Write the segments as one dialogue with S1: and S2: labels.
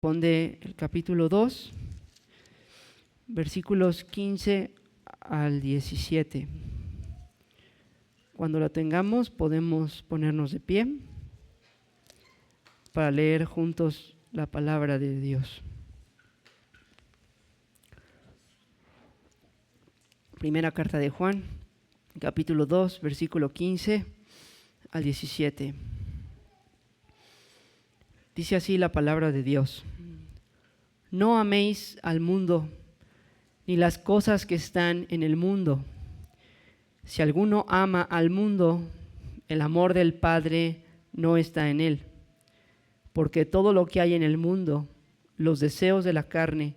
S1: corresponde el capítulo 2, versículos 15 al 17. Cuando la tengamos, podemos ponernos de pie para leer juntos la palabra de Dios. Primera carta de Juan, capítulo 2, versículo 15 al 17. Dice así la palabra de Dios: No améis al mundo, ni las cosas que están en el mundo. Si alguno ama al mundo, el amor del Padre no está en él. Porque todo lo que hay en el mundo, los deseos de la carne,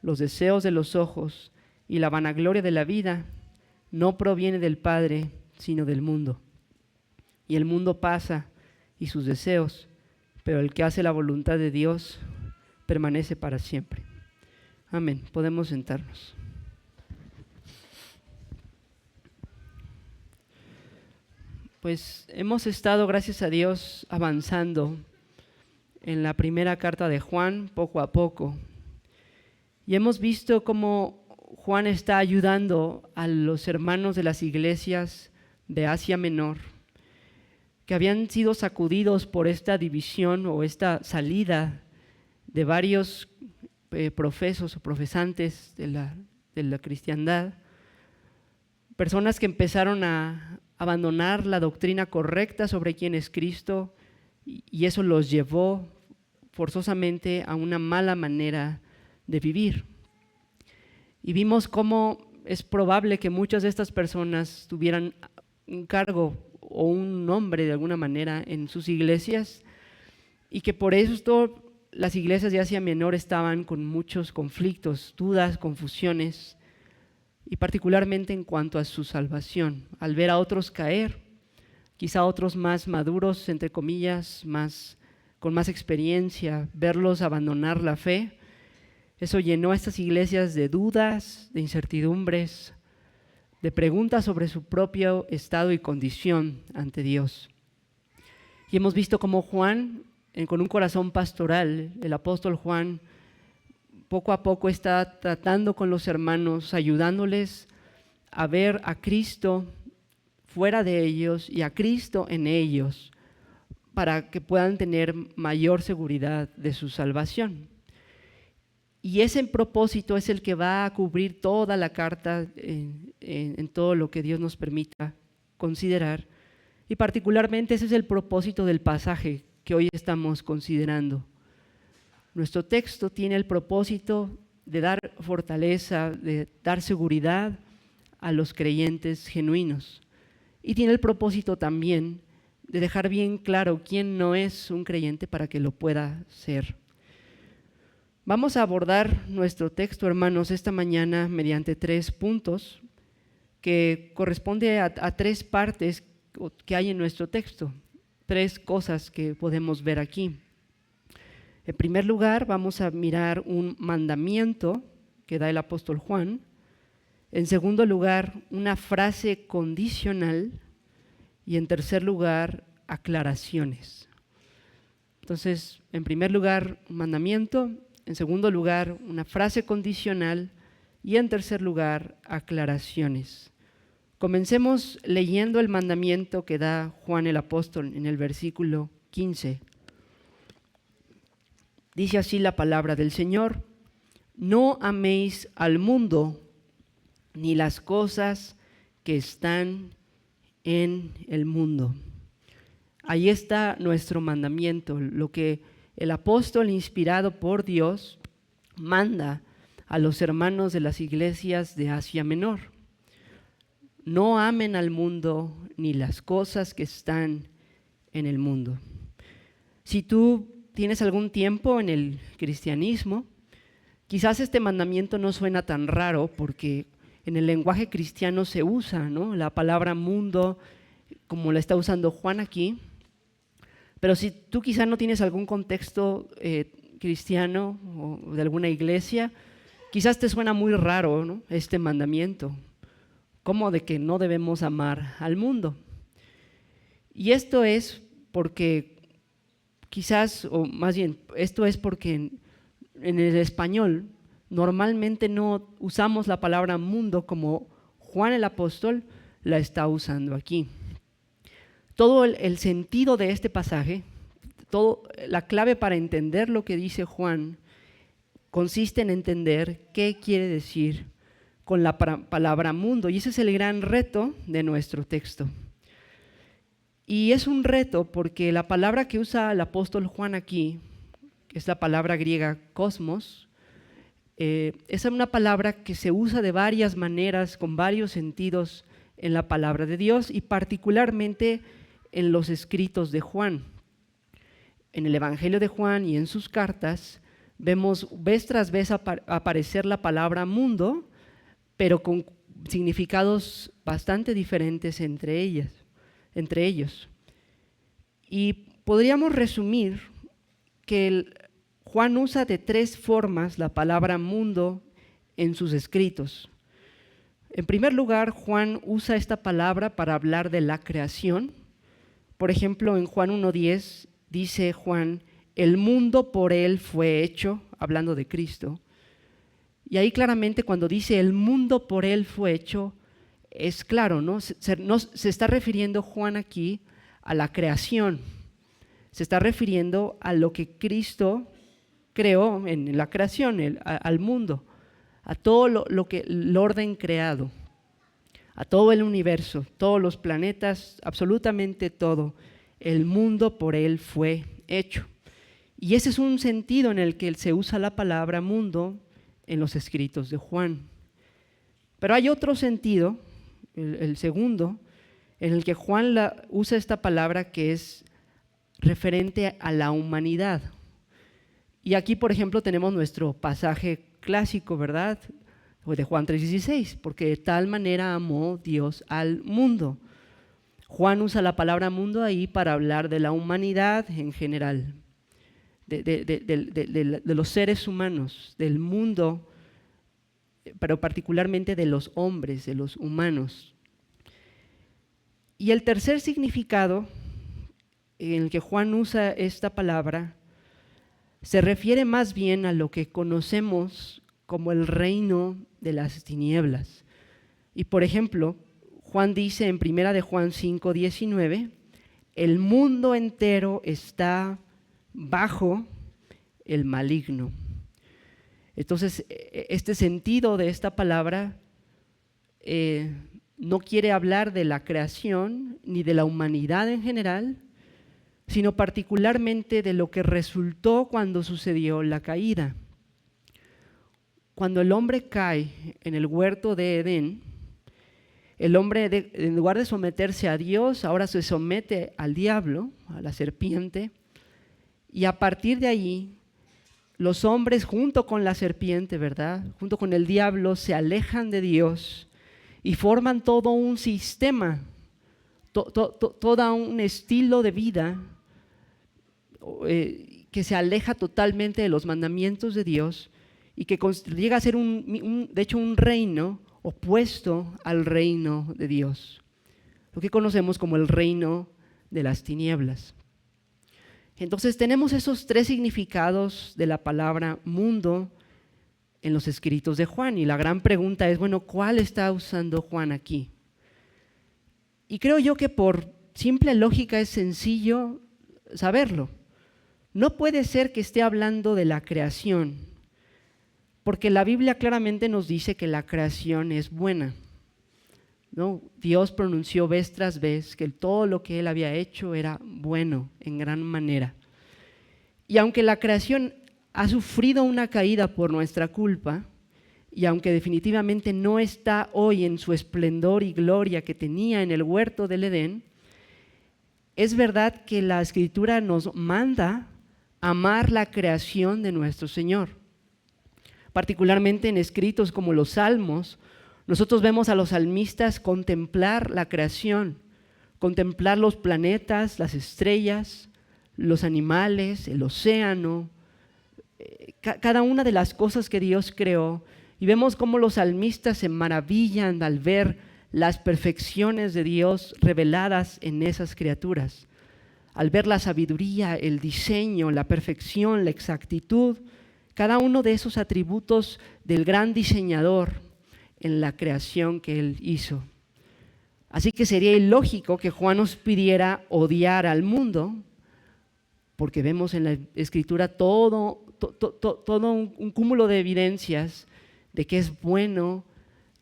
S1: los deseos de los ojos y la vanagloria de la vida, no proviene del Padre, sino del mundo. Y el mundo pasa y sus deseos, pero el que hace la voluntad de Dios permanece para siempre. Amén. Podemos sentarnos. Pues hemos estado, gracias a Dios, avanzando en la primera carta de Juan poco a poco. Y hemos visto cómo Juan está ayudando a los hermanos de las iglesias de Asia Menor, que habían sido sacudidos por esta división o esta salida de varios profesos o profesantes de la cristiandad, personas que empezaron a abandonar la doctrina correcta sobre quién es Cristo, y eso los llevó forzosamente a una mala manera de vivir. Y vimos cómo es probable que muchas de estas personas tuvieran un cargo o un nombre de alguna manera en sus iglesias, y que por eso las iglesias de Asia Menor estaban con muchos conflictos, dudas, confusiones, y particularmente en cuanto a su salvación, al ver a otros caer, quizá otros más maduros, entre comillas, con más experiencia, verlos abandonar la fe. Eso llenó a estas iglesias de dudas, de incertidumbres, de preguntas sobre su propio estado y condición ante Dios. Y hemos visto cómo Juan, con un corazón pastoral, el apóstol Juan, poco a poco está tratando con los hermanos, ayudándoles a ver a Cristo fuera de ellos y a Cristo en ellos, para que puedan tener mayor seguridad de su salvación. Y ese propósito es el que va a cubrir toda la carta en todo lo que Dios nos permita considerar. Y particularmente ese es el propósito del pasaje que hoy estamos considerando. Nuestro texto tiene el propósito de dar fortaleza, de dar seguridad a los creyentes genuinos. Y tiene el propósito también de dejar bien claro quién no es un creyente para que lo pueda ser. Vamos a abordar nuestro texto, hermanos, esta mañana mediante 3 puntos que corresponde a 3 partes que hay en nuestro texto, 3 cosas que podemos ver aquí. En primer lugar, vamos a mirar un mandamiento que da el apóstol Juan. En segundo lugar, una frase condicional. Y en tercer lugar, aclaraciones. Entonces, en primer lugar, un mandamiento. En segundo lugar, una frase condicional. Y en tercer lugar, aclaraciones. Comencemos leyendo el mandamiento que da Juan el apóstol en el versículo 15. Dice así la palabra del Señor: No améis al mundo ni las cosas que están en el mundo. Ahí está nuestro mandamiento, lo que el apóstol inspirado por Dios manda a los hermanos de las iglesias de Asia Menor. No amen al mundo ni las cosas que están en el mundo. Si tú tienes algún tiempo en el cristianismo, quizás este mandamiento no suena tan raro porque en el lenguaje cristiano se usa, ¿no?, la palabra mundo como la está usando Juan aquí. Pero si tú quizás no tienes algún contexto cristiano o de alguna iglesia, quizás te suena muy raro, ¿no?, este mandamiento, como de que no debemos amar al mundo. Y esto es porque quizás, o más bien, esto es porque en el español normalmente no usamos la palabra mundo como Juan el apóstol la está usando aquí. Todo el sentido de este pasaje, la clave para entender lo que dice Juan consiste en entender qué quiere decir con la palabra mundo, y ese es el gran reto de nuestro texto. Y es un reto porque la palabra que usa el apóstol Juan aquí, que es la palabra griega cosmos, es una palabra que se usa de varias maneras, con varios sentidos en la palabra de Dios y particularmente en los escritos de Juan. En el Evangelio de Juan y en sus cartas vemos vez tras vez aparecer la palabra mundo, pero con significados bastante diferentes entre ellos. Y podríamos resumir que Juan usa de tres formas la palabra mundo en sus escritos. En primer lugar, Juan usa esta palabra para hablar de la creación. Por ejemplo, en Juan 1:10 dice Juan, el mundo por él fue hecho, hablando de Cristo. Y ahí claramente cuando dice el mundo por él fue hecho, es claro, ¿no? Se está refiriendo Juan aquí a la creación. Se está refiriendo a lo que Cristo creó en la creación, al mundo, a todo el orden creado, a todo el universo, todos los planetas, absolutamente todo. El mundo por él fue hecho. Y ese es un sentido en el que se usa la palabra mundo en los escritos de Juan. Pero hay otro sentido, el segundo, en el que Juan usa esta palabra que es referente a la humanidad. Y aquí, por ejemplo, tenemos nuestro pasaje clásico, ¿verdad? De Juan 3:16, porque de tal manera amó Dios al mundo. Juan usa la palabra mundo ahí para hablar de la humanidad en general, de los seres humanos, del mundo, pero particularmente de los hombres, de los humanos. Y el tercer significado en el que Juan usa esta palabra se refiere más bien a lo que conocemos como el reino de las tinieblas. Y por ejemplo, Juan dice en 1 de Juan 5:19, el mundo entero está bajo el maligno. Entonces, este sentido de esta palabra no quiere hablar de la creación ni de la humanidad en general, sino particularmente de lo que resultó cuando sucedió la caída. Cuando el hombre cae en el huerto de Edén, el hombre en lugar de someterse a Dios, ahora se somete al diablo, a la serpiente, y a partir de allí, los hombres junto con la serpiente, ¿verdad?, junto con el diablo, se alejan de Dios y forman todo un sistema, todo un estilo de vida que se aleja totalmente de los mandamientos de Dios y que llega a ser de hecho un reino opuesto al reino de Dios, lo que conocemos como el reino de las tinieblas. Entonces tenemos esos tres significados de la palabra mundo en los escritos de Juan, y la gran pregunta es, bueno, ¿cuál está usando Juan aquí? Y creo yo que por simple lógica es sencillo saberlo. No puede ser que esté hablando de la creación, porque la Biblia claramente nos dice que la creación es buena, ¿no? Dios pronunció vez tras vez que todo lo que Él había hecho era bueno en gran manera. Y aunque la creación ha sufrido una caída por nuestra culpa, y aunque definitivamente no está hoy en su esplendor y gloria que tenía en el huerto del Edén, es verdad que la Escritura nos manda amar la creación de nuestro Señor. Particularmente en escritos como los Salmos, nosotros vemos a los salmistas contemplar la creación, contemplar los planetas, las estrellas, los animales, el océano, cada una de las cosas que Dios creó, y vemos cómo los salmistas se maravillan al ver las perfecciones de Dios reveladas en esas criaturas, al ver la sabiduría, el diseño, la perfección, la exactitud cada uno de esos atributos del gran diseñador en la creación que Él hizo. Así que sería ilógico que Juan nos pidiera odiar al mundo, porque vemos en la Escritura todo un cúmulo de evidencias de que es bueno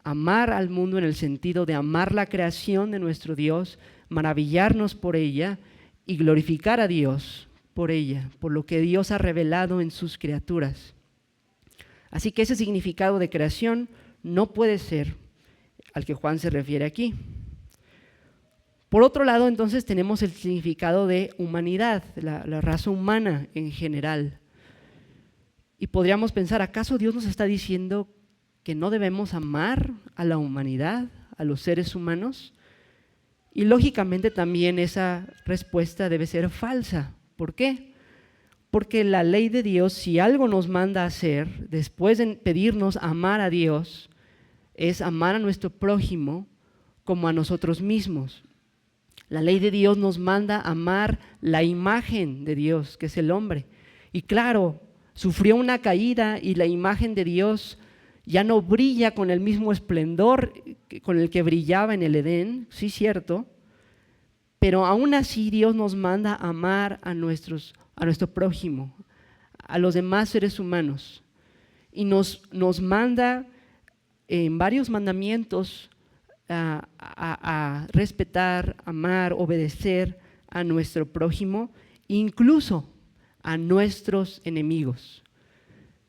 S1: amar al mundo en el sentido de amar la creación de nuestro Dios, maravillarnos por ella y glorificar a Dios por ella, por lo que Dios ha revelado en sus criaturas. Así que ese significado de creación no puede ser al que Juan se refiere aquí. Por otro lado, entonces, tenemos el significado de humanidad, la raza humana en general. Y podríamos pensar, ¿acaso Dios nos está diciendo que no debemos amar a la humanidad, a los seres humanos? Y lógicamente también esa respuesta debe ser falsa. ¿Por qué? Porque la ley de Dios, si algo nos manda a hacer, después de pedirnos amar a Dios, es amar a nuestro prójimo como a nosotros mismos. La ley de Dios nos manda amar la imagen de Dios, que es el hombre. Y claro, sufrió una caída y la imagen de Dios ya no brilla con el mismo esplendor con el que brillaba en el Edén, sí, cierto, pero aún así Dios nos manda amar a nuestro prójimo, a los demás seres humanos, y nos manda en varios mandamientos a respetar, amar, obedecer a nuestro prójimo, incluso a nuestros enemigos.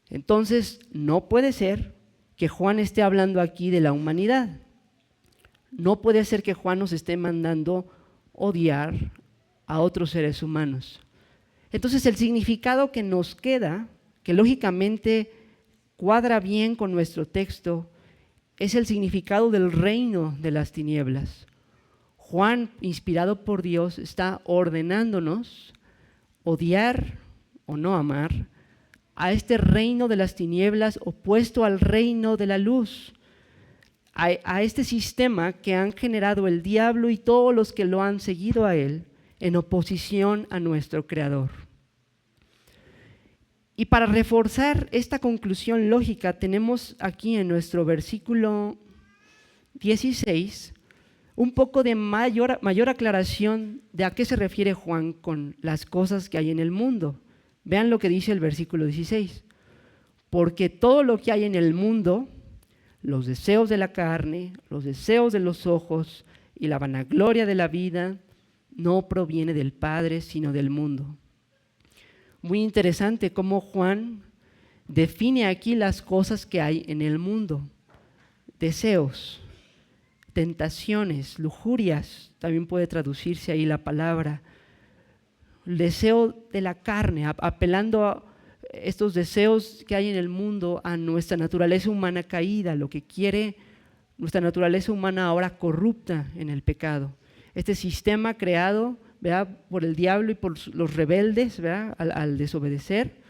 S1: Entonces, no puede ser que Juan esté hablando aquí de la humanidad. No puede ser que Juan nos esté mandando odiar a otros seres humanos. Entonces, el significado que nos queda, que lógicamente cuadra bien con nuestro texto, es el significado del reino de las tinieblas. Juan, inspirado por Dios, está ordenándonos odiar o no amar a este reino de las tinieblas opuesto al reino de la luz, a este sistema que han generado el diablo y todos los que lo han seguido a él en oposición a nuestro Creador. Y para reforzar esta conclusión lógica, tenemos aquí en nuestro versículo 16 un poco de mayor aclaración de a qué se refiere Juan con las cosas que hay en el mundo. Vean lo que dice el versículo 16. Porque todo lo que hay en el mundo, los deseos de la carne, los deseos de los ojos y la vanagloria de la vida, no proviene del Padre, sino del mundo. Muy interesante cómo Juan define aquí las cosas que hay en el mundo. Deseos, tentaciones, lujurias, también puede traducirse ahí la palabra. El deseo de la carne, apelando a estos deseos que hay en el mundo a nuestra naturaleza humana caída, lo que quiere nuestra naturaleza humana ahora corrupta en el pecado. Este sistema creado, ¿verdad?, por el diablo y por los rebeldes, ¿verdad?, al desobedecer,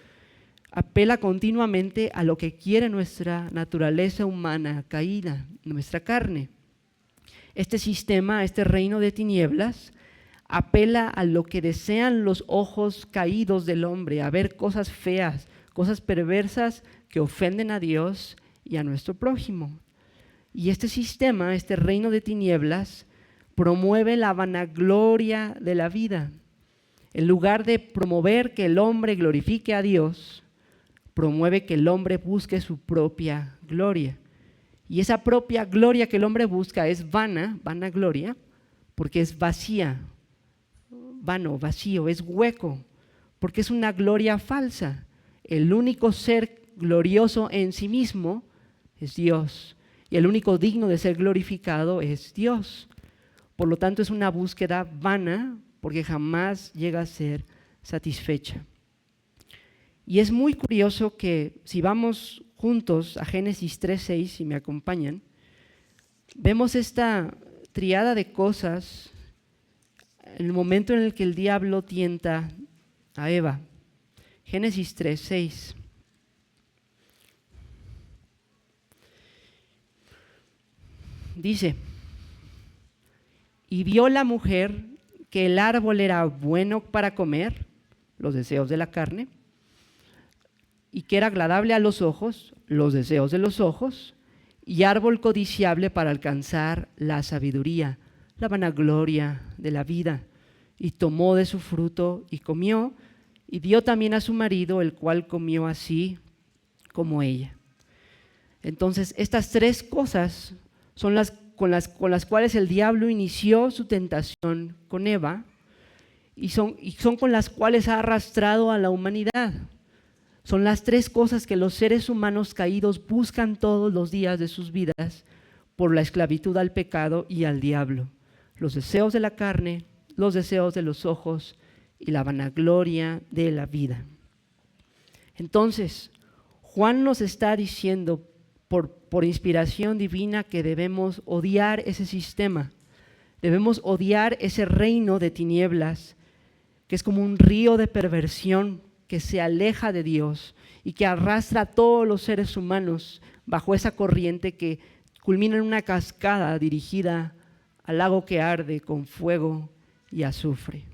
S1: apela continuamente a lo que quiere nuestra naturaleza humana caída, nuestra carne. Este sistema, este reino de tinieblas, apela a lo que desean los ojos caídos del hombre, a ver cosas feas, cosas perversas que ofenden a Dios y a nuestro prójimo. Y este sistema, este reino de tinieblas, promueve la vanagloria de la vida. En lugar de promover que el hombre glorifique a Dios, promueve que el hombre busque su propia gloria. Y esa propia gloria que el hombre busca es vanagloria, porque es vacía, vano, vacío, es hueco, porque es una gloria falsa. El único ser glorioso en sí mismo es Dios, y el único digno de ser glorificado es Dios. Por lo tanto, es una búsqueda vana, porque jamás llega a ser satisfecha. Y es muy curioso que si vamos juntos a Génesis 3:6, si me acompañan, vemos esta triada de cosas en el momento en el que el diablo tienta a Eva. Génesis 3:6. Dice: y vio la mujer que el árbol era bueno para comer, los deseos de la carne, y que era agradable a los ojos, los deseos de los ojos, y árbol codiciable para alcanzar la sabiduría, la vanagloria de la vida. Y tomó de su fruto y comió, y dio también a su marido, el cual comió así como ella. Entonces, estas tres cosas son las con las cuales el diablo inició su tentación con Eva y son con las cuales ha arrastrado a la humanidad. Son las tres cosas que los seres humanos caídos buscan todos los días de sus vidas por la esclavitud al pecado y al diablo. Los deseos de la carne, los deseos de los ojos y la vanagloria de la vida. Entonces, Juan nos está diciendo por inspiración divina que debemos odiar ese sistema, debemos odiar ese reino de tinieblas, que es como un río de perversión que se aleja de Dios y que arrastra a todos los seres humanos bajo esa corriente que culmina en una cascada dirigida al lago que arde con fuego y azufre.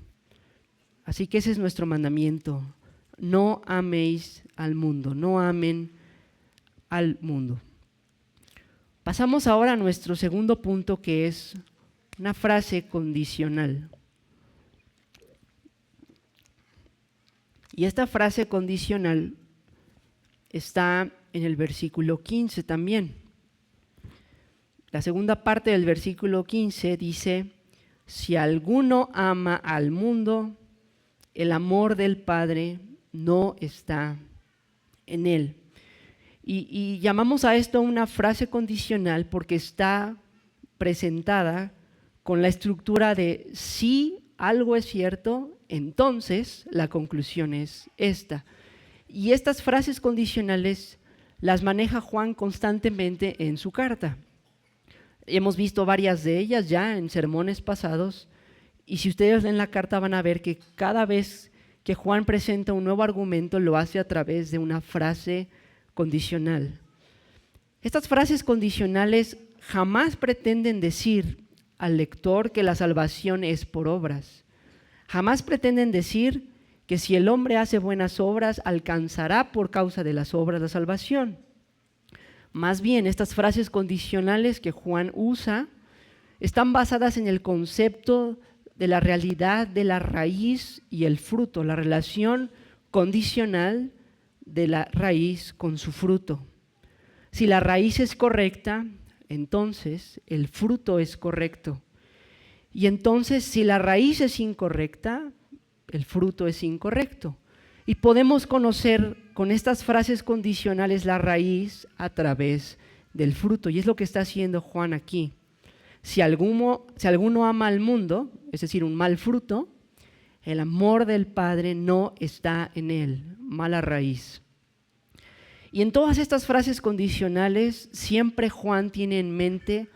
S1: Así que ese es nuestro mandamiento: no améis al mundo, no amen al mundo. Pasamos ahora a nuestro segundo punto, que es una frase condicional. Y esta frase condicional está en el versículo 15 también. La segunda parte del versículo 15 dice: si alguno ama al mundo, el amor del Padre no está en él. Y llamamos a esto una frase condicional porque está presentada con la estructura de si algo es cierto, entonces la conclusión es esta. Y estas frases condicionales las maneja Juan constantemente en su carta. Hemos visto varias de ellas ya en sermones pasados, y si ustedes leen la carta van a ver que cada vez que Juan presenta un nuevo argumento lo hace a través de una frase condicional. Estas frases condicionales jamás pretenden decir al lector que la salvación es por obras. Jamás pretenden decir que si el hombre hace buenas obras alcanzará por causa de las obras la salvación. Más bien, estas frases condicionales que Juan usa están basadas en el concepto de la realidad de la raíz y el fruto, la relación condicional de la raíz con su fruto. Si la raíz es correcta, entonces el fruto es correcto. Y entonces, si la raíz es incorrecta, el fruto es incorrecto. Y podemos conocer con estas frases condicionales la raíz a través del fruto. Y es lo que está haciendo Juan aquí. Si alguno ama al mundo, es decir, un mal fruto, el amor del Padre no está en él, mala raíz. Y en todas estas frases condicionales, siempre Juan tiene en mente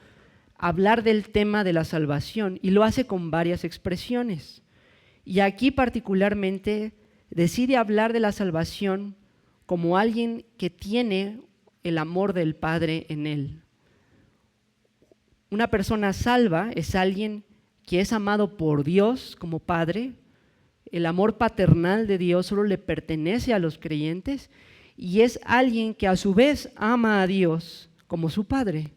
S1: hablar del tema de la salvación y lo hace con varias expresiones. Y aquí particularmente decide hablar de la salvación como alguien que tiene el amor del Padre en él. Una persona salva es alguien que es amado por Dios como Padre. El amor paternal de Dios solo le pertenece a los creyentes y es alguien que a su vez ama a Dios como su Padre,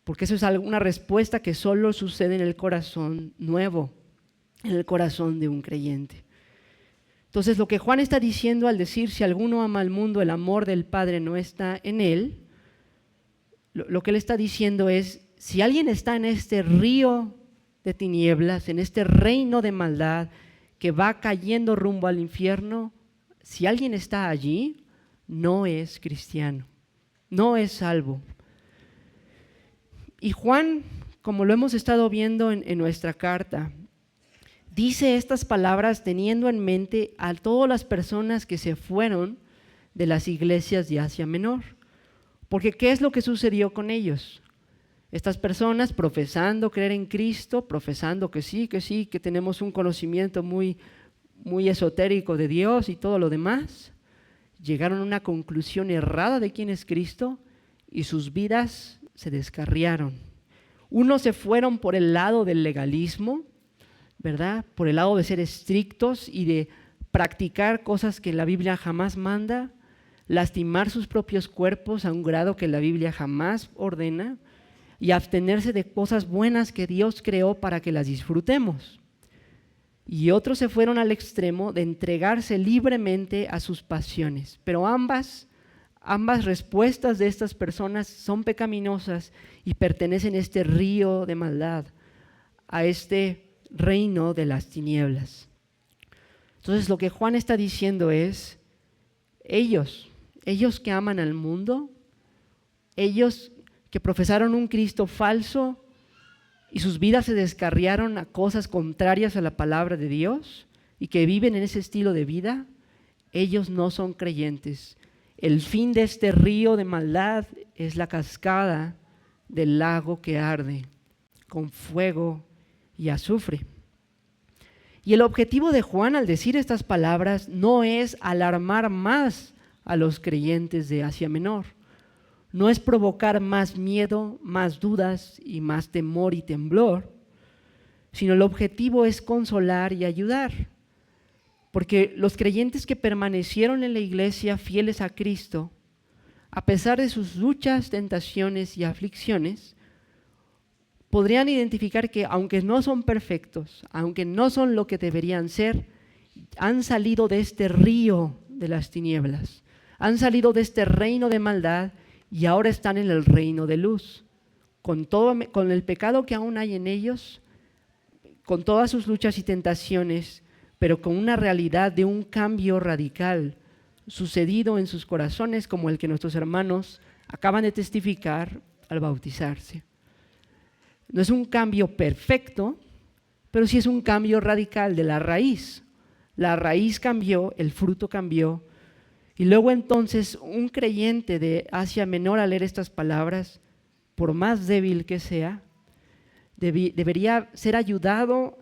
S1: porque eso es una respuesta que solo sucede en el corazón nuevo, en el corazón de un creyente. Entonces, lo que Juan está diciendo al decir si alguno ama al mundo, el amor del Padre no está en él, lo que él está diciendo es, si alguien está en este río de tinieblas, en este reino de maldad que va cayendo rumbo al infierno, si alguien está allí, no es cristiano, no es salvo. Y Juan, como lo hemos estado viendo en nuestra carta, dice estas palabras teniendo en mente a todas las personas que se fueron de las iglesias de Asia Menor. Porque ¿qué es lo que sucedió con ellos? Estas personas profesando creer en Cristo, profesando que sí, que tenemos un conocimiento muy esotérico de Dios y todo lo demás, llegaron a una conclusión errada de quién es Cristo y sus vidas se descarriaron. Unos se fueron por el lado del legalismo, ¿verdad? Por el lado de ser estrictos y de practicar cosas que la Biblia jamás manda. lastimar sus propios cuerpos a un grado que la Biblia jamás ordena y abstenerse de cosas buenas que Dios creó para que las disfrutemos. Y otros se fueron al extremo de entregarse libremente a sus pasiones. Pero ambas respuestas de estas personas son pecaminosas y pertenecen a este río de maldad, a este reino de las tinieblas. Entonces lo que Juan está diciendo es, ellos que aman al mundo, ellos que profesaron un Cristo falso y sus vidas se descarriaron a cosas contrarias a la palabra de Dios y que viven en ese estilo de vida, ellos no son creyentes. El fin de este río de maldad es la cascada del lago que arde con fuego y azufre. Y el objetivo de Juan al decir estas palabras no es alarmar más a los creyentes de Asia Menor, no es provocar más miedo, más dudas y más temor y temblor, sino el objetivo es consolar y ayudar. Porque los creyentes que permanecieron en la iglesia fieles a Cristo, a pesar de sus luchas, tentaciones y aflicciones, podrían identificar que aunque no son perfectos, aunque no son lo que deberían ser, han salido de este río de las tinieblas, han salido de este reino de maldad y ahora están en el reino de luz. Con el pecado que aún hay en ellos, con todas sus luchas y tentaciones, pero con una realidad de un cambio radical sucedido en sus corazones como el que nuestros hermanos acaban de testificar al bautizarse. No es un cambio perfecto, pero sí es un cambio radical de la raíz. La raíz cambió, el fruto cambió. Y luego entonces un creyente de Asia Menor al leer estas palabras, por más débil que sea, debería ser ayudado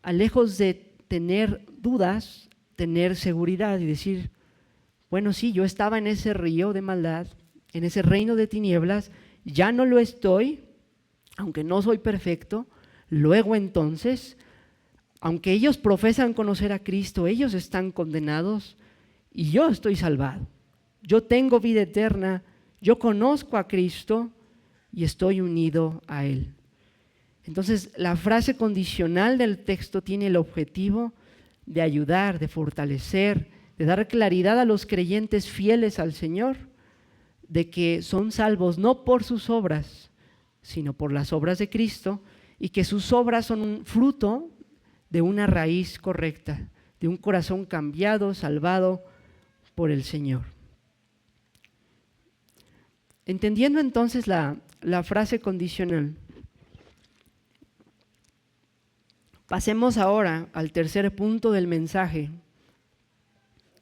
S1: a lejos de tener dudas, tener seguridad y decir, bueno, sí, yo estaba en ese río de maldad, en ese reino de tinieblas, ya no lo estoy, aunque no soy perfecto. Luego entonces, aunque ellos profesan conocer a Cristo, ellos están condenados y yo estoy salvado. Yo tengo vida eterna, yo conozco a Cristo y estoy unido a Él. Entonces, la frase condicional del texto tiene el objetivo de ayudar, de fortalecer, de dar claridad a los creyentes fieles al Señor, de que son salvos no por sus obras, sino por las obras de Cristo, y que sus obras son un fruto de una raíz correcta, de un corazón cambiado, salvado por el Señor. Entendiendo entonces la frase condicional, pasemos ahora al tercer punto del mensaje,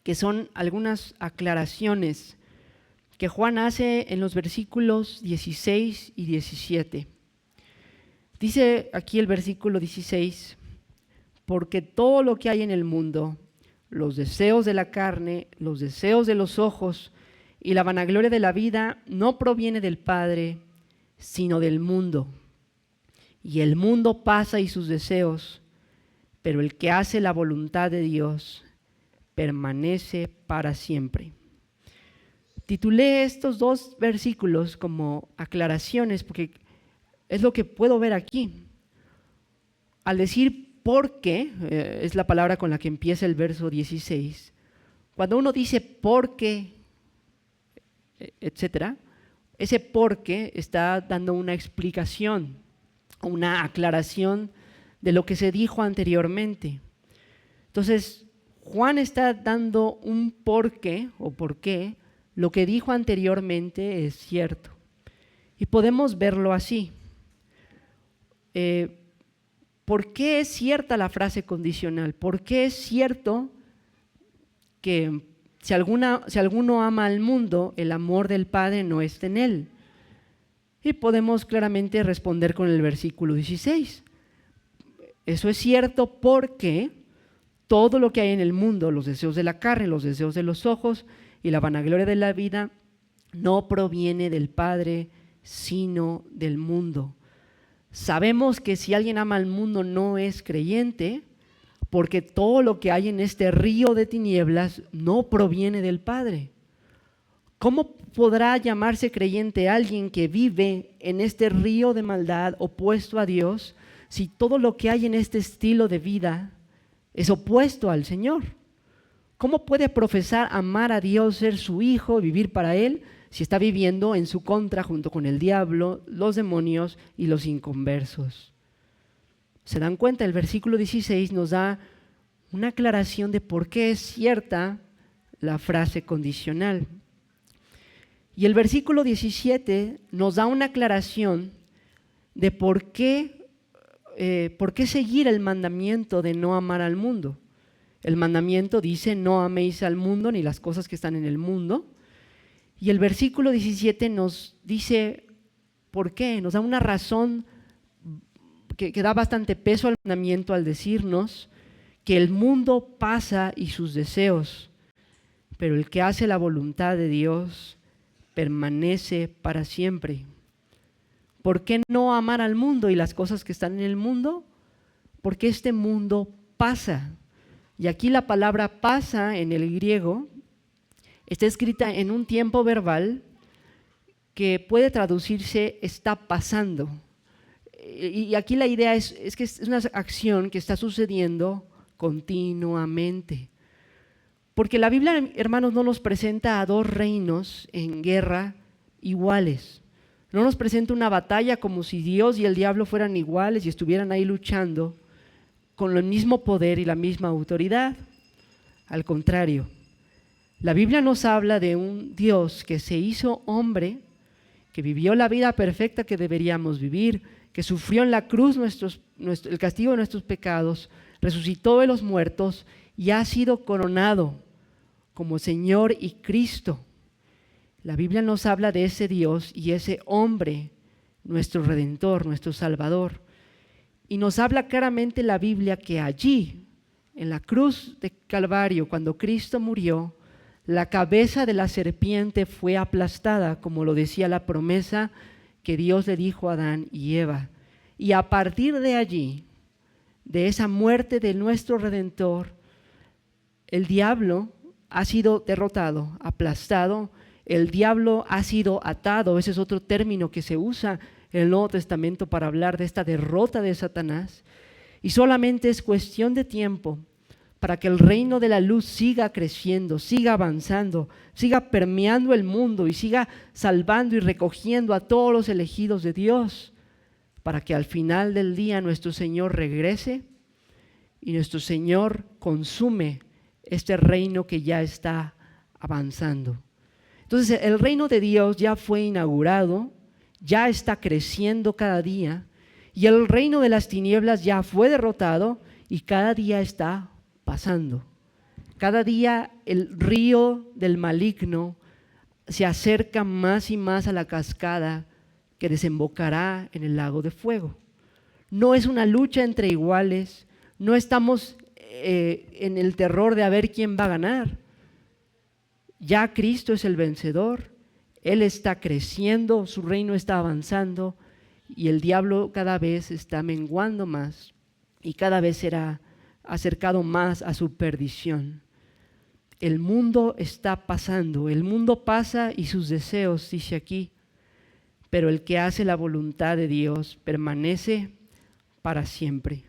S1: que son algunas aclaraciones que Juan hace en los versículos 16 y 17. Dice aquí el versículo 16, porque todo lo que hay en el mundo, los deseos de la carne, los deseos de los ojos y la vanagloria de la vida, no proviene del Padre, sino del mundo. Y el mundo pasa y sus deseos, pero el que hace la voluntad de Dios permanece para siempre. Titulé estos dos versículos como aclaraciones porque es lo que puedo ver aquí. Al decir por qué, es la palabra con la que empieza el verso 16, cuando uno dice por qué, etcétera, ese por qué está dando una explicación, una aclaración de lo que se dijo anteriormente. Entonces, Juan está dando un por qué o por qué lo que dijo anteriormente es cierto. Y podemos verlo así. ¿Por qué es cierta la frase condicional? ¿Por qué es cierto que si alguno ama al mundo, el amor del Padre no está en él? Y podemos claramente responder con el versículo 16. Eso es cierto porque todo lo que hay en el mundo, los deseos de la carne, los deseos de los ojos y la vanagloria de la vida, no proviene del Padre, sino del mundo. Sabemos que si alguien ama al mundo no es creyente, porque todo lo que hay en este río de tinieblas no proviene del Padre. ¿Cómo podrá llamarse creyente alguien que vive en este río de maldad opuesto a Dios si todo lo que hay en este estilo de vida es opuesto al Señor? ¿Cómo puede profesar amar a Dios, ser su hijo, vivir para Él, si está viviendo en su contra junto con el diablo, los demonios y los inconversos? ¿Se dan cuenta? El versículo 16 nos da una aclaración de por qué es cierta la frase condicional. Y el versículo 17 nos da una aclaración de por qué seguir el mandamiento de no amar al mundo. El mandamiento dice: no améis al mundo ni las cosas que están en el mundo. Y el versículo 17 nos dice por qué, nos da una razón que da bastante peso al mandamiento al decirnos que el mundo pasa y sus deseos, pero el que hace la voluntad de Dios permanece para siempre. ¿Por qué no amar al mundo y las cosas que están en el mundo? Porque este mundo pasa. Y aquí la palabra pasa en el griego está escrita en un tiempo verbal que puede traducirse está pasando. Y aquí la idea es que es una acción que está sucediendo continuamente. Porque la Biblia, hermanos, no nos presenta a dos reinos en guerra iguales. No nos presenta una batalla como si Dios y el diablo fueran iguales y estuvieran ahí luchando con el mismo poder y la misma autoridad. Al contrario, la Biblia nos habla de un Dios que se hizo hombre, que vivió la vida perfecta que deberíamos vivir, que sufrió en la cruz el castigo de nuestros pecados, resucitó de los muertos y ha sido coronado como Señor y Cristo. La Biblia nos habla de ese Dios y ese hombre, nuestro Redentor, nuestro Salvador. Y nos habla claramente la Biblia que allí, en la cruz de Calvario, cuando Cristo murió, la cabeza de la serpiente fue aplastada, como lo decía la promesa que Dios le dijo a Adán y Eva. Y a partir de allí, de esa muerte de nuestro Redentor, el diablo ha sido derrotado, aplastado. El diablo ha sido atado. Ese es otro término que se usa en el Nuevo Testamento para hablar de esta derrota de Satanás. Y solamente es cuestión de tiempo para que el reino de la luz siga creciendo, siga avanzando, siga permeando el mundo y siga salvando y recogiendo a todos los elegidos de Dios, para que al final del día nuestro Señor regrese y nuestro Señor consume este reino que ya está avanzando. Entonces el reino de Dios ya fue inaugurado, ya está creciendo cada día, y el reino de las tinieblas ya fue derrotado y cada día está pasando. Cada día el río del maligno se acerca más y más a la cascada que desembocará en el lago de fuego. No es una lucha entre iguales, no estamos en el terror de a ver quién va a ganar. Ya Cristo es el vencedor, Él está creciendo, su reino está avanzando y el diablo cada vez está menguando más y cada vez será acercado más a su perdición. El mundo está pasando, el mundo pasa y sus deseos, dice aquí, pero el que hace la voluntad de Dios permanece para siempre.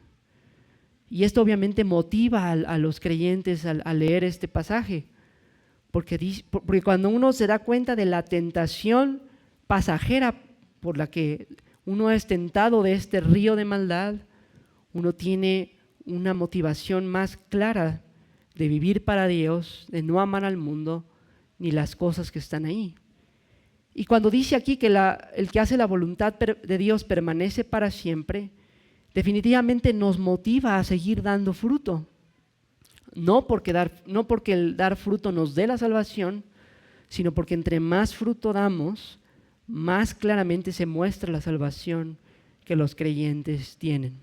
S1: Y esto obviamente motiva a los creyentes a leer este pasaje, porque cuando uno se da cuenta de la tentación pasajera por la que uno es tentado de este río de maldad, uno tiene una motivación más clara de vivir para Dios, de no amar al mundo ni las cosas que están ahí. Y cuando dice aquí que el que hace la voluntad de Dios permanece para siempre, definitivamente nos motiva a seguir dando fruto. No porque el dar fruto nos dé la salvación, sino porque entre más fruto damos, más claramente se muestra la salvación que los creyentes tienen.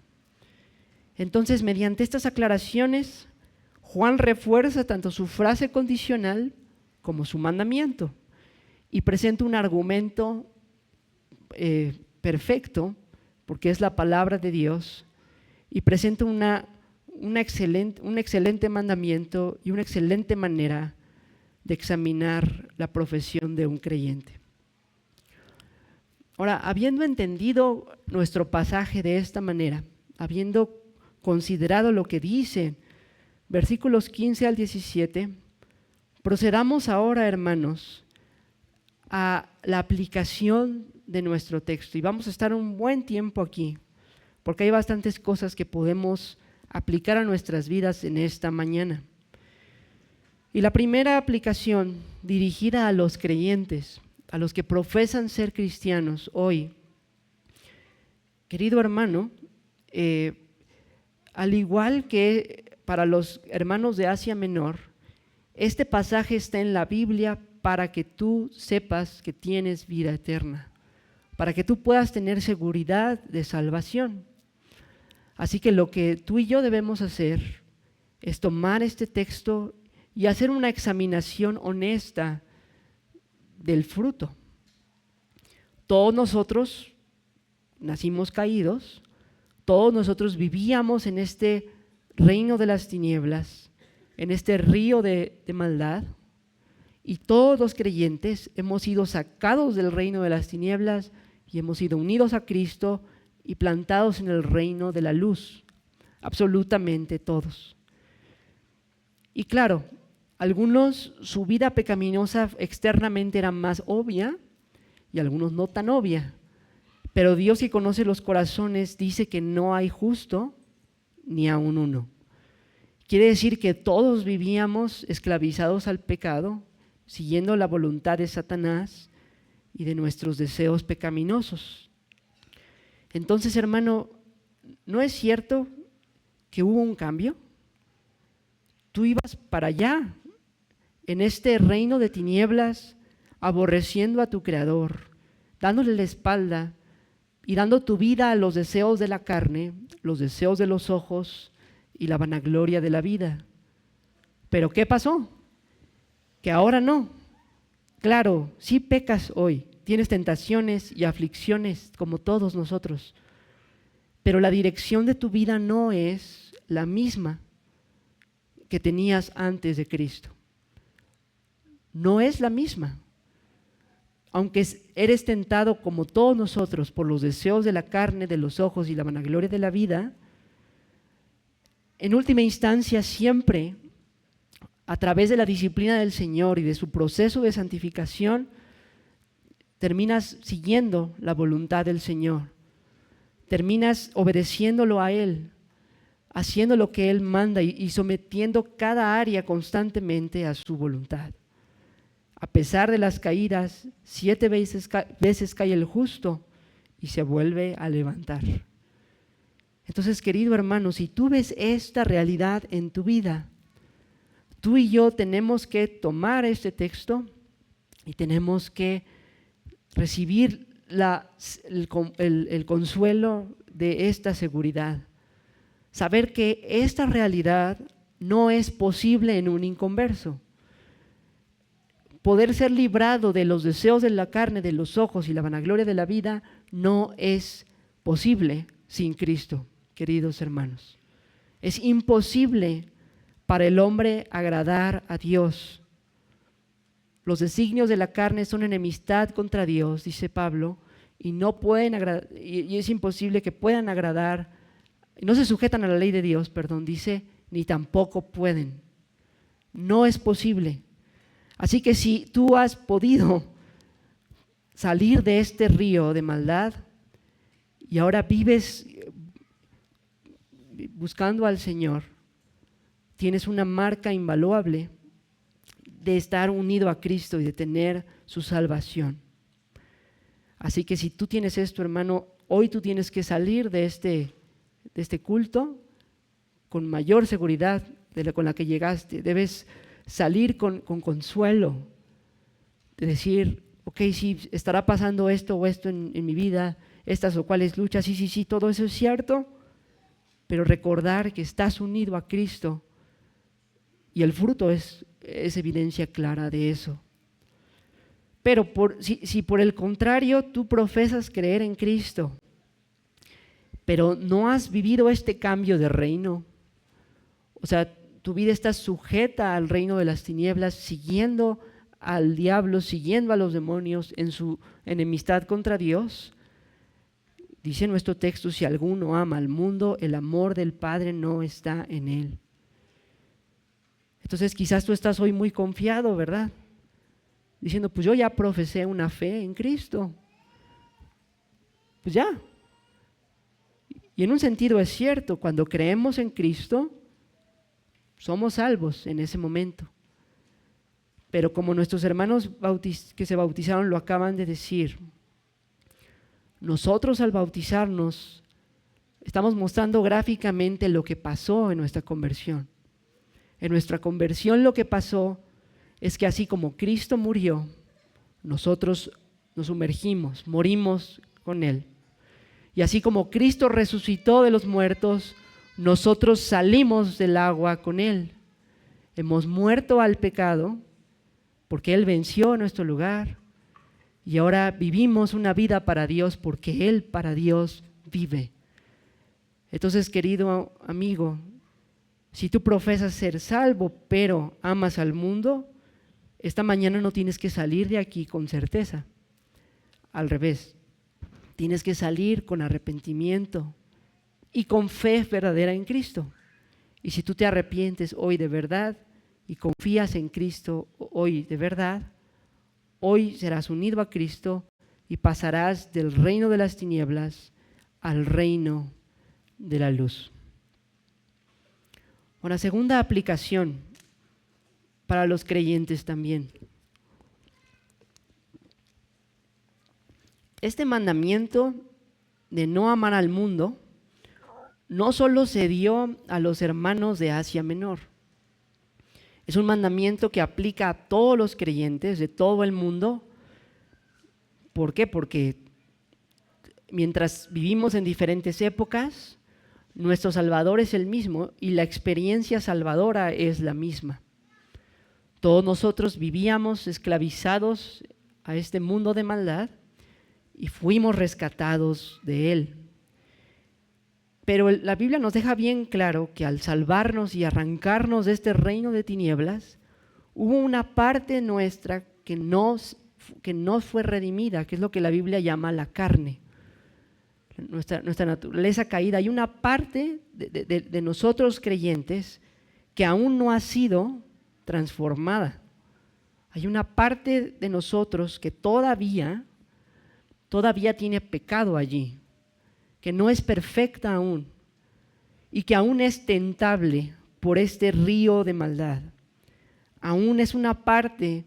S1: Entonces, mediante estas aclaraciones, Juan refuerza tanto su frase condicional como su mandamiento y presenta un argumento perfecto, porque es la palabra de Dios, y presenta un excelente mandamiento y una excelente manera de examinar la profesión de un creyente. Ahora, habiendo entendido nuestro pasaje de esta manera, habiendo considerado lo que dice versículos 15 al 17, procedamos ahora, hermanos, a la aplicación de nuestro texto. Y vamos a estar un buen tiempo aquí, porque hay bastantes cosas que podemos aplicar a nuestras vidas en esta mañana. Y la primera aplicación dirigida a los creyentes, a los que profesan ser cristianos hoy. Querido hermano, al igual que para los hermanos de Asia Menor, este pasaje está en la Biblia para que tú sepas que tienes vida eterna, para que tú puedas tener seguridad de salvación. Así que lo que tú y yo debemos hacer es tomar este texto y hacer una examinación honesta del fruto. Todos nosotros nacimos caídos, todos nosotros vivíamos en este reino de las tinieblas, en este río de maldad, y todos los creyentes hemos sido sacados del reino de las tinieblas y hemos sido unidos a Cristo y plantados en el reino de la luz, absolutamente todos. Y claro, algunos su vida pecaminosa externamente era más obvia y algunos no tan obvia, pero Dios, que conoce los corazones, dice que no hay justo ni aun uno. Quiere decir que todos vivíamos esclavizados al pecado, siguiendo la voluntad de Satanás y de nuestros deseos pecaminosos. Entonces, hermano, ¿no es cierto que hubo un cambio? Tú ibas para allá, en este reino de tinieblas, aborreciendo a tu Creador, dándole la espalda y dando tu vida a los deseos de la carne, los deseos de los ojos y la vanagloria de la vida. ¿Pero qué pasó? Que ahora no. Claro, sí pecas hoy, tienes tentaciones y aflicciones como todos nosotros, pero la dirección de tu vida no es la misma que tenías antes de Cristo. No es la misma. Aunque eres tentado como todos nosotros por los deseos de la carne, de los ojos y la vanagloria de la vida, en última instancia siempre, a través de la disciplina del Señor y de su proceso de santificación, terminas siguiendo la voluntad del Señor, terminas obedeciéndolo a Él, haciendo lo que Él manda y sometiendo cada área constantemente a su voluntad. A pesar de las caídas, 7 veces cae el justo y se vuelve a levantar. Entonces, querido hermano, si tú ves esta realidad en tu vida, tú y yo tenemos que tomar este texto y tenemos que recibir el consuelo de esta seguridad. Saber que esta realidad no es posible en un inconverso. Poder ser librado de los deseos de la carne, de los ojos y la vanagloria de la vida no es posible sin Cristo, queridos hermanos. Es imposible para el hombre agradar a Dios. Los designios de la carne son enemistad contra Dios, dice Pablo, y no pueden y es imposible que puedan agradar, no se sujetan a la ley de Dios, dice, ni tampoco pueden. No es posible. Así que si tú has podido salir de este río de maldad y ahora vives buscando al Señor, tienes una marca invaluable de estar unido a Cristo y de tener su salvación. Así que si tú tienes esto, hermano, hoy tú tienes que salir de este culto con mayor seguridad con la que llegaste. Debes salir con consuelo, de decir, ok, sí, estará pasando esto o esto en mi vida, estas o cuales luchas, sí, todo eso es cierto, pero recordar que estás unido a Cristo y el fruto es evidencia clara de eso. Pero si por el contrario tú profesas creer en Cristo, pero no has vivido este cambio de reino, o sea, tu vida está sujeta al reino de las tinieblas, siguiendo al diablo, siguiendo a los demonios en su enemistad contra Dios. Dice nuestro texto, si alguno ama al mundo, el amor del Padre no está en él. Entonces quizás tú estás hoy muy confiado, ¿verdad? Diciendo, pues yo ya profesé una fe en Cristo. Pues ya. Y en un sentido es cierto, cuando creemos en Cristo, somos salvos en ese momento. Pero como nuestros hermanos que se bautizaron lo acaban de decir, nosotros al bautizarnos estamos mostrando gráficamente lo que pasó en nuestra conversión. En nuestra conversión lo que pasó es que así como Cristo murió, nosotros nos sumergimos, morimos con Él. Y así como Cristo resucitó de los muertos, nosotros salimos del agua con Él. Hemos muerto al pecado porque Él venció en nuestro lugar. Y ahora vivimos una vida para Dios porque Él para Dios vive. Entonces, querido amigo, si tú profesas ser salvo pero amas al mundo, esta mañana no tienes que salir de aquí con certeza. Al revés, tienes que salir con arrepentimiento y con fe verdadera en Cristo. Y si tú te arrepientes hoy de verdad y confías en Cristo hoy de verdad, hoy serás unido a Cristo y pasarás del reino de las tinieblas al reino de la luz. Una segunda aplicación para los creyentes también. Este mandamiento de no amar al mundo no solo se dio a los hermanos de Asia Menor. Es un mandamiento que aplica a todos los creyentes de todo el mundo. ¿Por qué? Porque mientras vivimos en diferentes épocas, nuestro Salvador es el mismo y la experiencia salvadora es la misma. Todos nosotros vivíamos esclavizados a este mundo de maldad y fuimos rescatados de él. Pero la Biblia nos deja bien claro que al salvarnos y arrancarnos de este reino de tinieblas, hubo una parte nuestra que no fue redimida, que es lo que la Biblia llama la carne, nuestra naturaleza caída. Hay una parte de nosotros creyentes que aún no ha sido transformada. Hay una parte de nosotros que todavía tiene pecado allí, que no es perfecta aún y que aún es tentable por este río de maldad. Aún es una parte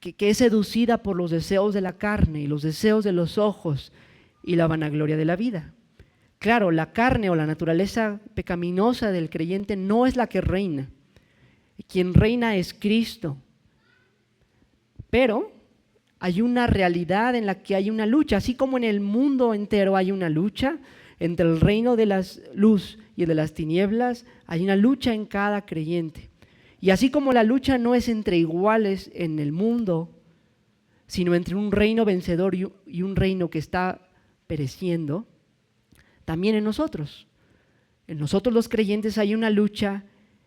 S1: que es seducida por los deseos de la carne y los deseos de los ojos y la vanagloria de la vida. Claro, la carne o la naturaleza pecaminosa del creyente no es la que reina. Quien reina es Cristo. Pero hay una realidad en la que hay una lucha, así como en el mundo entero hay una lucha entre el reino de la luz y el de las tinieblas, hay una lucha en cada creyente. Y así como la lucha no es entre iguales en el mundo, sino entre un reino vencedor y un reino que está pereciendo, también en nosotros los creyentes hay una lucha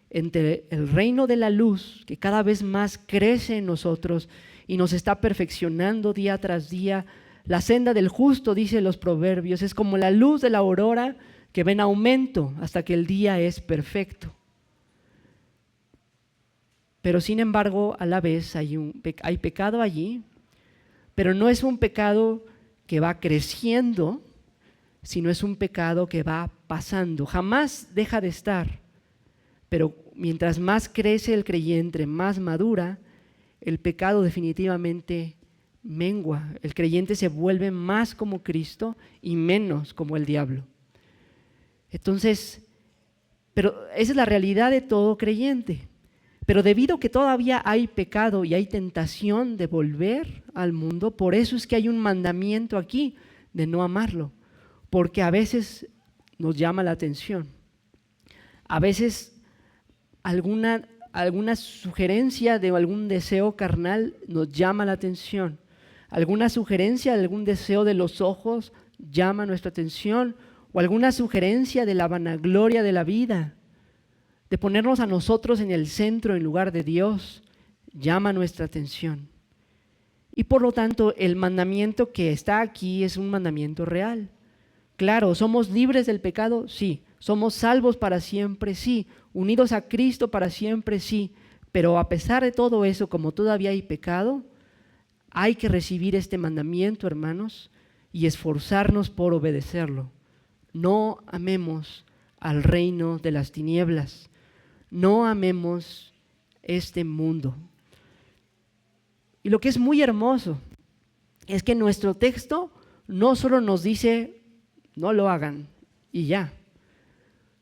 S1: entre el reino de la luz, que cada vez más crece en nosotros y nos está perfeccionando día tras día. La senda del justo, dice los proverbios, es como la luz de la aurora que va en aumento hasta que el día es perfecto. Pero sin embargo, a la vez hay pecado allí, pero no es un pecado que va creciendo, sino es un pecado que va pasando. Jamás deja de estar, pero mientras más crece el creyente, más madura, el pecado definitivamente mengua. El creyente se vuelve más como Cristo y menos como el diablo. Entonces, pero esa es la realidad de todo creyente. Pero debido a que todavía hay pecado y hay tentación de volver al mundo, por eso es que hay un mandamiento aquí de no amarlo, porque a veces nos llama la atención. A veces alguna sugerencia de algún deseo carnal nos llama la atención. Alguna sugerencia de algún deseo de los ojos llama nuestra atención, o alguna sugerencia de la vanagloria de la vida, de ponernos a nosotros en el centro en lugar de Dios, llama nuestra atención. Y por lo tanto, el mandamiento que está aquí es un mandamiento real. Claro, ¿somos libres del pecado? Sí. ¿Somos salvos para siempre? Sí. ¿Unidos a Cristo para siempre? Sí. Pero a pesar de todo eso, como todavía hay pecado, hay que recibir este mandamiento, hermanos, y esforzarnos por obedecerlo. No amemos al reino de las tinieblas. No amemos este mundo. Y lo que es muy hermoso es que nuestro texto no solo nos dice, no lo hagan y ya.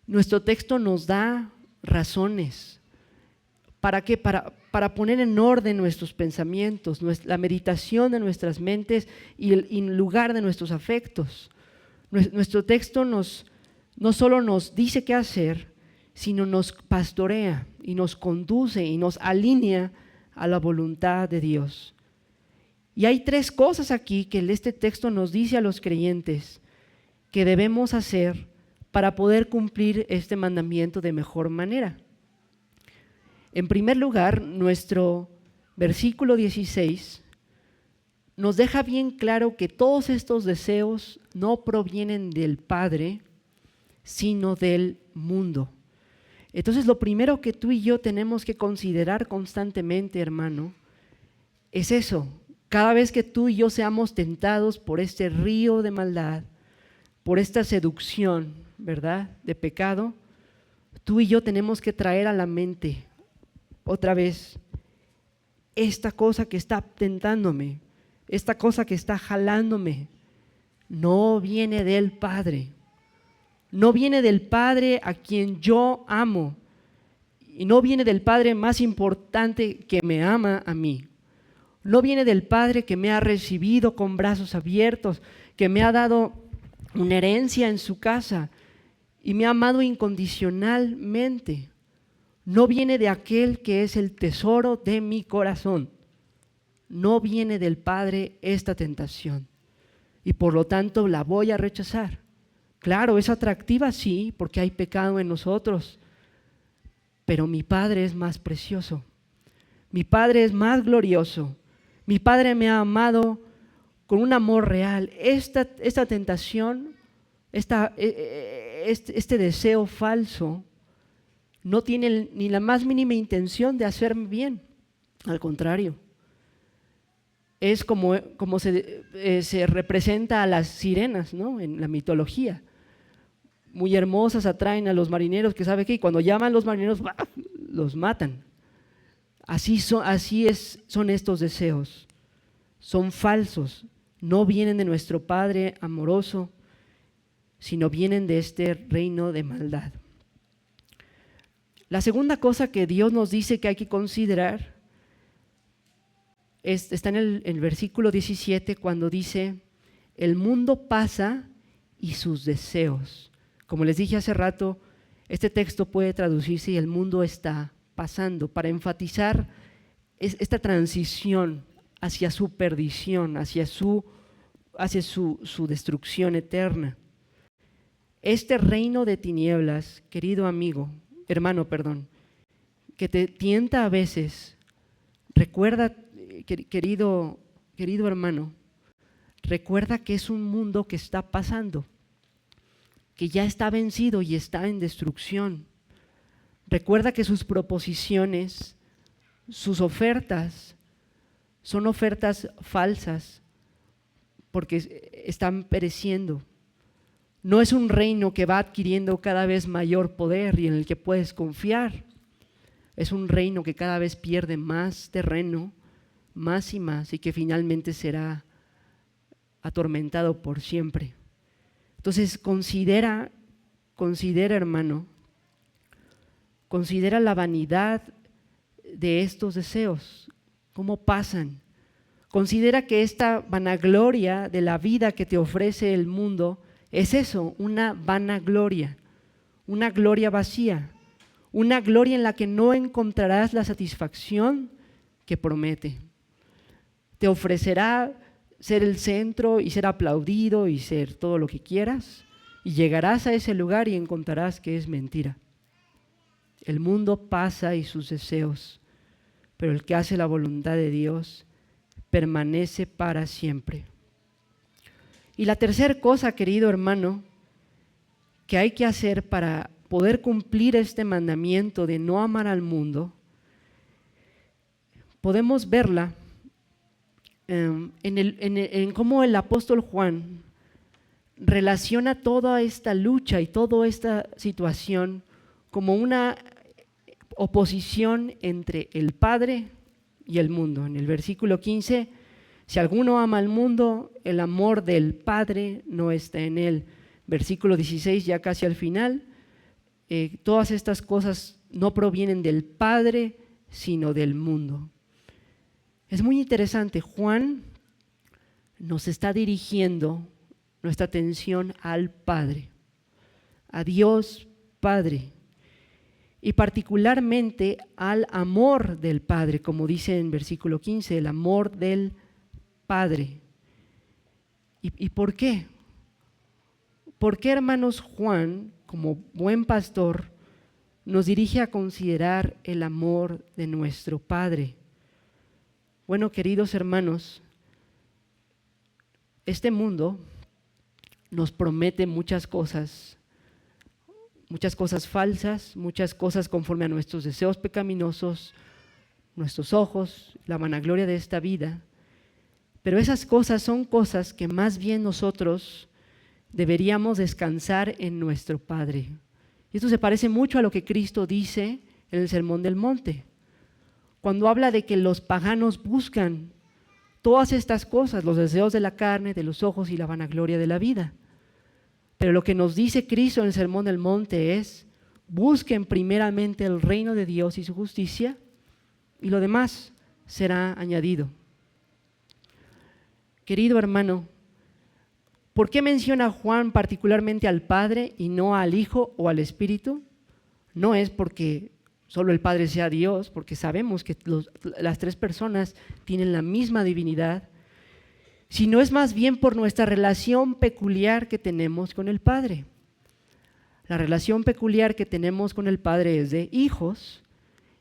S1: Nuestro texto nos da razones. ¿Para qué? Para poner en orden nuestros pensamientos, la meditación de nuestras mentes y en lugar de nuestros afectos. Nuestro texto no solo nos dice qué hacer, sino nos pastorea y nos conduce y nos alinea a la voluntad de Dios. Y hay tres cosas aquí que este texto nos dice a los creyentes que debemos hacer para poder cumplir este mandamiento de mejor manera. En primer lugar, nuestro versículo 16 nos deja bien claro que todos estos deseos no provienen del Padre, sino del mundo. Entonces, lo primero que tú y yo tenemos que considerar constantemente, hermano, es eso. Cada vez que tú y yo seamos tentados por este río de maldad, por esta seducción, ¿verdad?, de pecado, tú y yo tenemos que traer a la mente otra vez esta cosa que está tentándome, esta cosa que está jalándome, no viene del Padre. No viene del Padre a quien yo amo y no viene del Padre más importante que me ama a mí. No viene del Padre que me ha recibido con brazos abiertos, que me ha dado una herencia en su casa y me ha amado incondicionalmente. No viene de aquel que es el tesoro de mi corazón. No viene del Padre esta tentación y por lo tanto la voy a rechazar. Claro, es atractiva, sí, porque hay pecado en nosotros, pero mi Padre es más precioso, mi Padre es más glorioso, mi Padre me ha amado con un amor real. Esta tentación, este deseo falso, no tiene ni la más mínima intención de hacerme bien, al contrario. Es como se representa a las sirenas, ¿no?, en la mitología. Muy hermosas, atraen a los marineros, que sabe qué, y cuando llaman los marineros, ¡bah!, los matan. Así son estos deseos. Son falsos, no vienen de nuestro Padre amoroso, sino vienen de este reino de maldad. La segunda cosa que Dios nos dice que hay que considerar está en el versículo 17, cuando dice, el mundo pasa y sus deseos. Como les dije hace rato, este texto puede traducirse y el mundo está pasando, para enfatizar esta transición hacia su perdición, hacia su destrucción eterna. Este reino de tinieblas, hermano, que te tienta a veces, recuerda, querido hermano, recuerda que es un mundo que está pasando, que ya está vencido y está en destrucción. Recuerda que sus proposiciones, sus ofertas, son ofertas falsas porque están pereciendo. No es un reino que va adquiriendo cada vez mayor poder y en el que puedes confiar. Es un reino que cada vez pierde más terreno, más y más, y que finalmente será atormentado por siempre. Entonces considera, hermano, considera la vanidad de estos deseos, cómo pasan. Considera que esta vanagloria de la vida que te ofrece el mundo es eso, una vanagloria, una gloria vacía, una gloria en la que no encontrarás la satisfacción que promete. Te ofrecerá ser el centro y ser aplaudido y ser todo lo que quieras, y llegarás a ese lugar y encontrarás que es mentira. El mundo pasa y sus deseos, pero el que hace la voluntad de Dios permanece para siempre. Y la tercera cosa, querido hermano, que hay que hacer para poder cumplir este mandamiento de no amar al mundo, podemos verla en cómo el apóstol Juan relaciona toda esta lucha y toda esta situación como una oposición entre el Padre y el mundo. En el versículo 15, si alguno ama al mundo, el amor del Padre no está en él. Versículo 16, ya casi al final, todas estas cosas no provienen del Padre, sino del mundo. Es muy interesante, Juan nos está dirigiendo nuestra atención al Padre, a Dios Padre, y particularmente al amor del Padre, como dice en versículo 15, el amor del Padre. ¿Y por qué? ¿Por qué, hermanos, Juan, como buen pastor, nos dirige a considerar el amor de nuestro Padre? Bueno, queridos hermanos, este mundo nos promete muchas cosas falsas, muchas cosas conforme a nuestros deseos pecaminosos, nuestros ojos, la vanagloria de esta vida. Pero esas cosas son cosas que más bien nosotros deberíamos descansar en nuestro Padre. Y esto se parece mucho a lo que Cristo dice en el Sermón del Monte, cuando habla de que los paganos buscan todas estas cosas, los deseos de la carne, de los ojos y la vanagloria de la vida. Pero lo que nos dice Cristo en el Sermón del Monte es: busquen primeramente el reino de Dios y su justicia, y lo demás será añadido. Querido hermano, ¿por qué menciona Juan particularmente al Padre y no al Hijo o al Espíritu? No es porque solo el Padre sea Dios, porque sabemos que las tres personas tienen la misma divinidad, sino es más bien por nuestra relación peculiar que tenemos con el Padre. La relación peculiar que tenemos con el Padre es de hijos,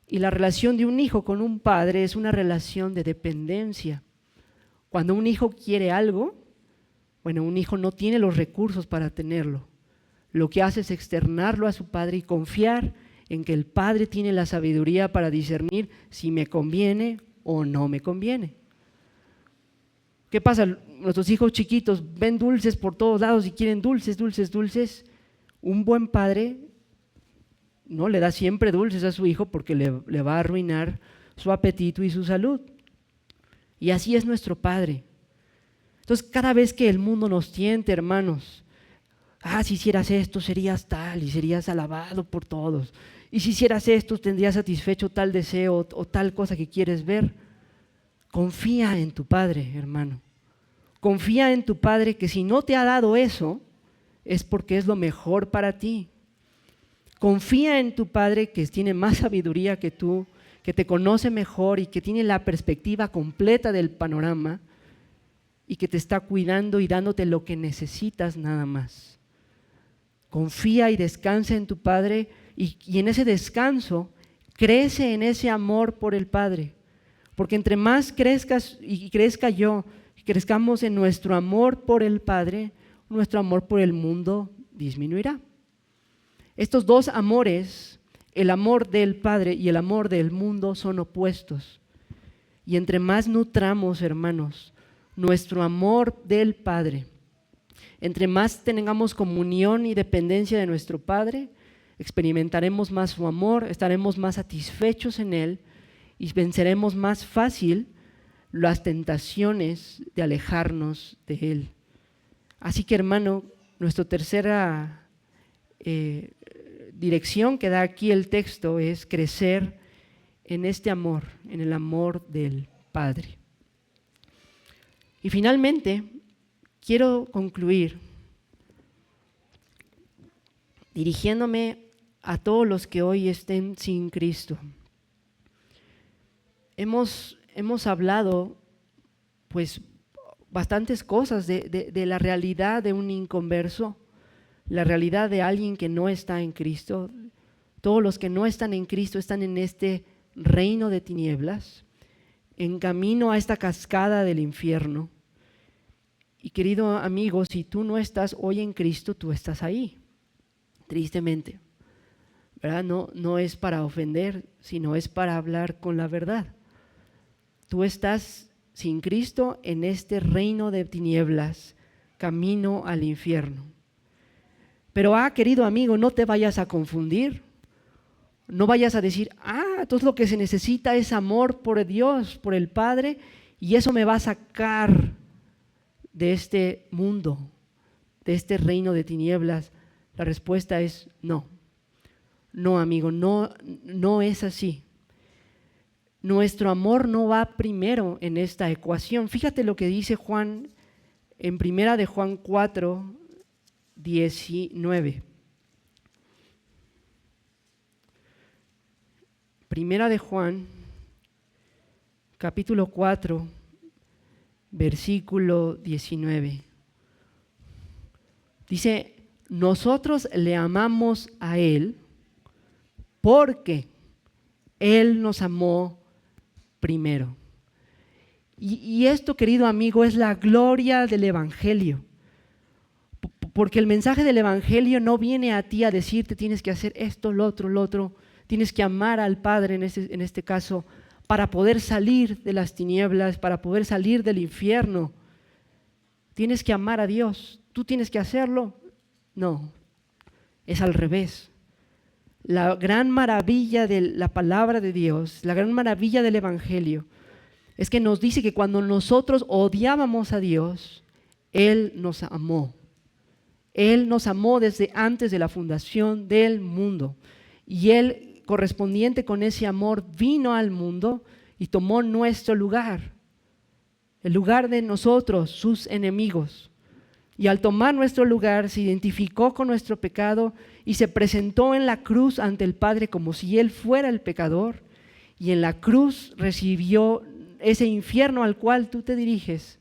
S1: y la relación de un hijo con un padre es una relación de dependencia. Cuando un hijo quiere algo, bueno, un hijo no tiene los recursos para tenerlo. Lo que hace es externarlo a su padre y confiar en que el padre tiene la sabiduría para discernir si me conviene o no me conviene. ¿Qué pasa? Nuestros hijos chiquitos ven dulces por todos lados y quieren dulces, dulces, dulces. Un buen padre no le da siempre dulces a su hijo porque le va a arruinar su apetito y su salud. Y así es nuestro Padre. Entonces, cada vez que el mundo nos tiente, hermanos, si hicieras esto serías tal y serías alabado por todos. Y si hicieras esto tendrías satisfecho tal deseo o tal cosa que quieres ver. Confía en tu Padre, hermano. Confía en tu Padre, que si no te ha dado eso, es porque es lo mejor para ti. Confía en tu Padre, que tiene más sabiduría que tú, que te conoce mejor y que tiene la perspectiva completa del panorama y que te está cuidando y dándote lo que necesitas nada más. Confía y descansa en tu Padre y en ese descanso crece en ese amor por el Padre. Porque entre más crezcas y crezca yo, crezcamos en nuestro amor por el Padre, nuestro amor por el mundo disminuirá. Estos dos amores, el amor del Padre y el amor del mundo, son opuestos. Y entre más nutramos, hermanos, nuestro amor del Padre, entre más tengamos comunión y dependencia de nuestro Padre, experimentaremos más su amor, estaremos más satisfechos en Él y venceremos más fácil las tentaciones de alejarnos de Él. Así que, hermano, nuestra tercera dirección que da aquí el texto es crecer en este amor, en el amor del Padre. Y finalmente, quiero concluir dirigiéndome a todos los que hoy estén sin Cristo. Hemos hablado pues bastantes cosas de la realidad de un inconverso, la realidad de alguien que no está en Cristo. Todos los que no están en Cristo están en este reino de tinieblas, en camino a esta cascada del infierno. Y querido amigo, si tú no estás hoy en Cristo, tú estás ahí, tristemente, ¿verdad? No es para ofender, sino es para hablar con la verdad. Tú estás sin Cristo en este reino de tinieblas, camino al infierno. Pero querido amigo, no te vayas a confundir. No vayas a decir, entonces lo que se necesita es amor por Dios, por el Padre, y eso me va a sacar de este mundo, de este reino de tinieblas. La respuesta es no. No, amigo, no es así. Nuestro amor no va primero en esta ecuación. Fíjate lo que dice Juan en 1 de Juan 4, 19. Primera de Juan, capítulo 4, versículo 19. Dice, nosotros le amamos a Él porque Él nos amó primero. Y esto, querido amigo, es la gloria del Evangelio. Porque el mensaje del Evangelio no viene a ti a decirte tienes que hacer esto, lo otro. Tienes que amar al Padre en este caso para poder salir de las tinieblas, para poder salir del infierno. Tienes que amar a Dios. ¿Tú tienes que hacerlo? No, es al revés. La gran maravilla de la palabra de Dios, la gran maravilla del Evangelio, es que nos dice que cuando nosotros odiábamos a Dios, Él nos amó. Él nos amó desde antes de la fundación del mundo. Y Él, correspondiente con ese amor, vino al mundo y tomó nuestro lugar, el lugar de nosotros, sus enemigos. Y al tomar nuestro lugar, se identificó con nuestro pecado y se presentó en la cruz ante el Padre como si Él fuera el pecador. Y en la cruz recibió ese infierno al cual tú te diriges.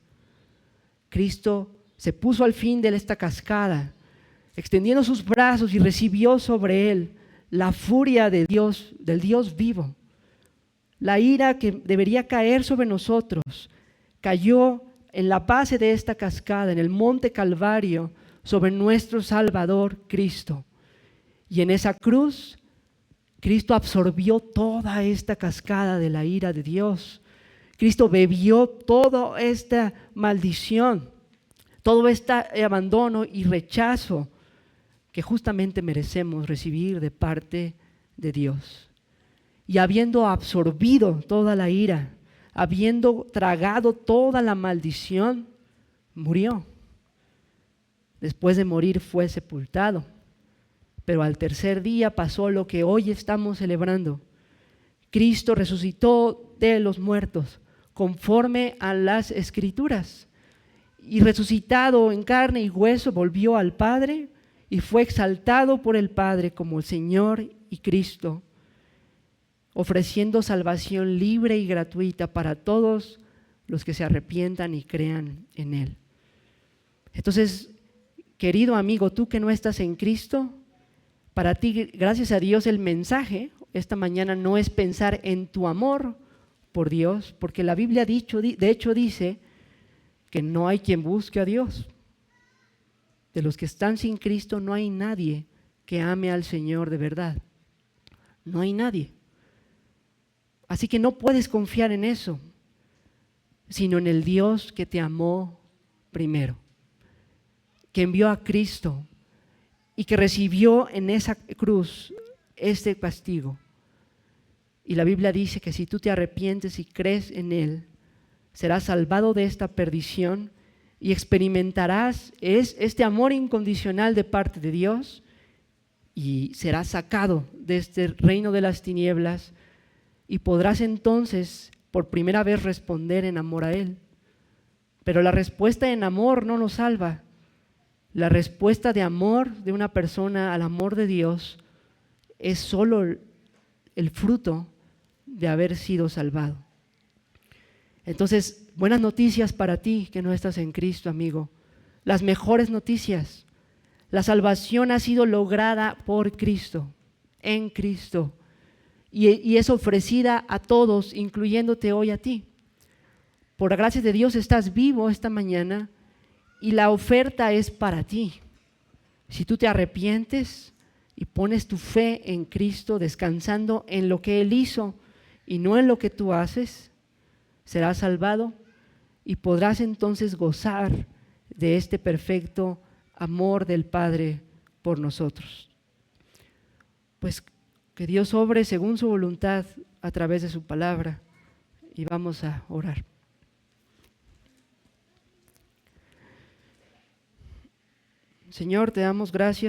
S1: Cristo se puso al fin de esta cascada, extendiendo sus brazos, y recibió sobre Él la furia de Dios, del Dios vivo. La ira que debería caer sobre nosotros cayó en la base de esta cascada, en el monte Calvario, sobre nuestro Salvador Cristo. Y en esa cruz, Cristo absorbió toda esta cascada de la ira de Dios. Cristo bebió toda esta maldición, todo este abandono y rechazo que justamente merecemos recibir de parte de Dios. Y habiendo absorbido toda la ira, habiendo tragado toda la maldición, murió. Después de morir fue sepultado. Pero al tercer día pasó lo que hoy estamos celebrando. Cristo resucitó de los muertos conforme a las Escrituras. Y resucitado en carne y hueso volvió al Padre y fue exaltado por el Padre como el Señor y Cristo, ofreciendo salvación libre y gratuita para todos los que se arrepientan y crean en Él. Entonces, querido amigo, tú que no estás en Cristo, para ti, gracias a Dios, el mensaje esta mañana no es pensar en tu amor por Dios, porque la Biblia de hecho dice que no hay quien busque a Dios. De los que están sin Cristo no hay nadie que ame al Señor de verdad. No hay nadie. Así que no puedes confiar en eso, sino en el Dios que te amó primero, que envió a Cristo y que recibió en esa cruz este castigo. Y la Biblia dice que si tú te arrepientes y crees en Él, serás salvado de esta perdición y experimentarás este amor incondicional de parte de Dios y serás sacado de este reino de las tinieblas y podrás entonces por primera vez responder en amor a Él. Pero la respuesta en amor no nos salva. La respuesta de amor de una persona al amor de Dios es solo el fruto de haber sido salvado. Entonces, buenas noticias para ti que no estás en Cristo, amigo. Las mejores noticias. La salvación ha sido lograda por Cristo, en Cristo. y es ofrecida a todos, incluyéndote hoy a ti. Por la gracia de Dios estás vivo esta mañana y la oferta es para ti. Si tú te arrepientes y pones tu fe en Cristo, descansando en lo que Él hizo y no en lo que tú haces, serás salvado y podrás entonces gozar de este perfecto amor del Padre por nosotros. Pues que Dios obre según su voluntad a través de su palabra, y vamos a orar. Señor, te damos gracias